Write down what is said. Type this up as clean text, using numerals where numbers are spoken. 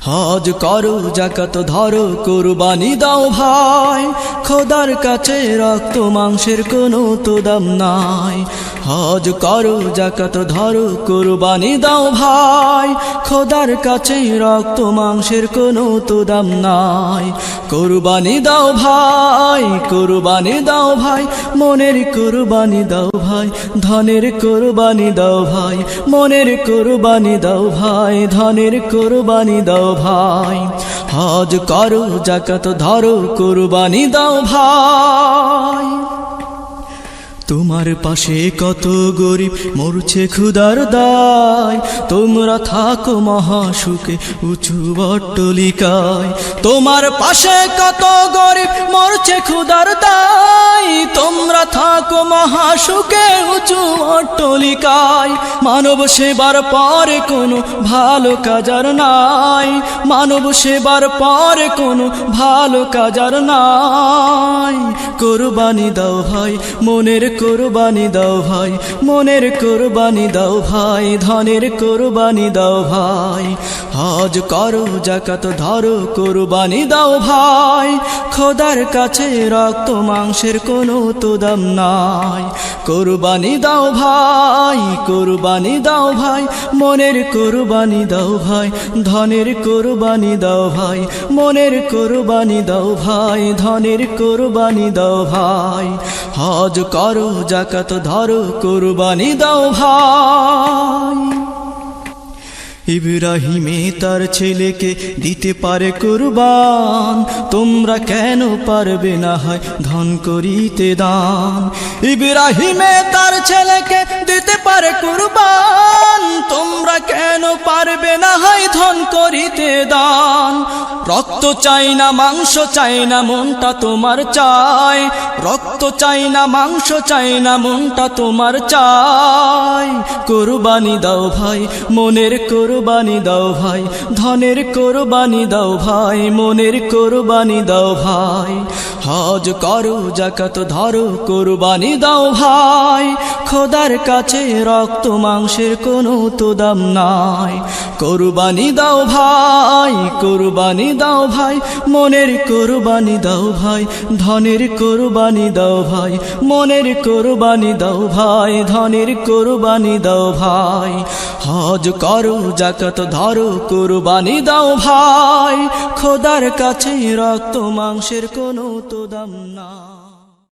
হজ করো যাকাত ধরো কুরবানি দাও ভাই, খোদার কাছে রক্ত মাংসের কোনো তো দাম নাই। হজ করো যাকাত ধরো কুরবানি দাও ভাই, খোদার কাছে রক্ত মাংসের কোনো তো দাম নাই। কুরবানি দাও ভাই, কুরবানি দাও ভাই, মনের কুরবানি দাও ভাই, ধনের কুরবানি দাও ভাই, মনের কুরবানি দাও ভাই, ধনের কুরবানি দাও ভাই। হজ করো যাকাত ধরো কুরবানি দাও ভাই। তোমার পাশে কত গরিব মরছে ক্ষুধার দায়, তোমরা থাকো মহাসুখে উঁচু অট্টালিকায়। তোমার পাশে কত গরিব মরছে ক্ষুধার দায়, তোমরা থাকো মহাসুখে উঁচু অট্টালিকায়। মানব সেবার পরে কোনো ভালো কাজ আর নাই, মানব সেবার পরে কোনো ভালো কাজ আর নাই। কুরবানি দাও ভাই, মনের কুরবানি দাও ভাই, মনের কুরবানি দাও ভাই, ধনের কুরবানি দাও ভাই। হজ করো যাকাত ধরো কুরবানি দাও ভাই, খোদার কাছে রক্ত মাংসের কোনো তো দাম নাই। কুরবানি দাও ভাই, কুরবানি দাও ভাই, মনের কুরবানি দাও ভাই, ধনের কুরবানি দাও ভাই, মনের কুরবানি দাও ভাই, ধনের কুরবানি দাও ভাই। হজ করো যাকাত ধরো কুরবানি দাও ভাই। ইব্রাহিমে তার ছেলেকে দিতে পারে কুরবান, তোমরা কেন পারবে না হয় ধন করিতে দান। ইব্রাহিমে তার ছেলেকে দিতে পারে কুরবান, তোমরা কেন পারবে না হয় ধন করিতে দান। রক্ত চাই না মাংস চাই না মনটা তোমার চাই, রক্ত চাই না মাংস চাই না মনটা তোমার চাই। কুরবানি দাও ভাই, মনের কুরবানি দাও ভাই, ধনের কুরবানি দাও ভাই, মনের কুরবানি দাও ভাই। হজ করো যাকাত ধরো কুরবানি দাও ভাই, খোদার কাছে রক্ত মাংসের কোনো তো দাম নাই। কুরবানি দাও ভাই, কুরবানি দাও ভাই, মনের কুরবানি দাও ভাই, ধনের কুরবানি দাও ভাই, মনের কুরবানি দাও ভাই, ধনের কুরবানি দাও ভাই। হজ করো যাকাত ধরো কুরবানি দাও ভাই, খোদার কাছে রক্ত মাংসের কোনো তো দাম নাই।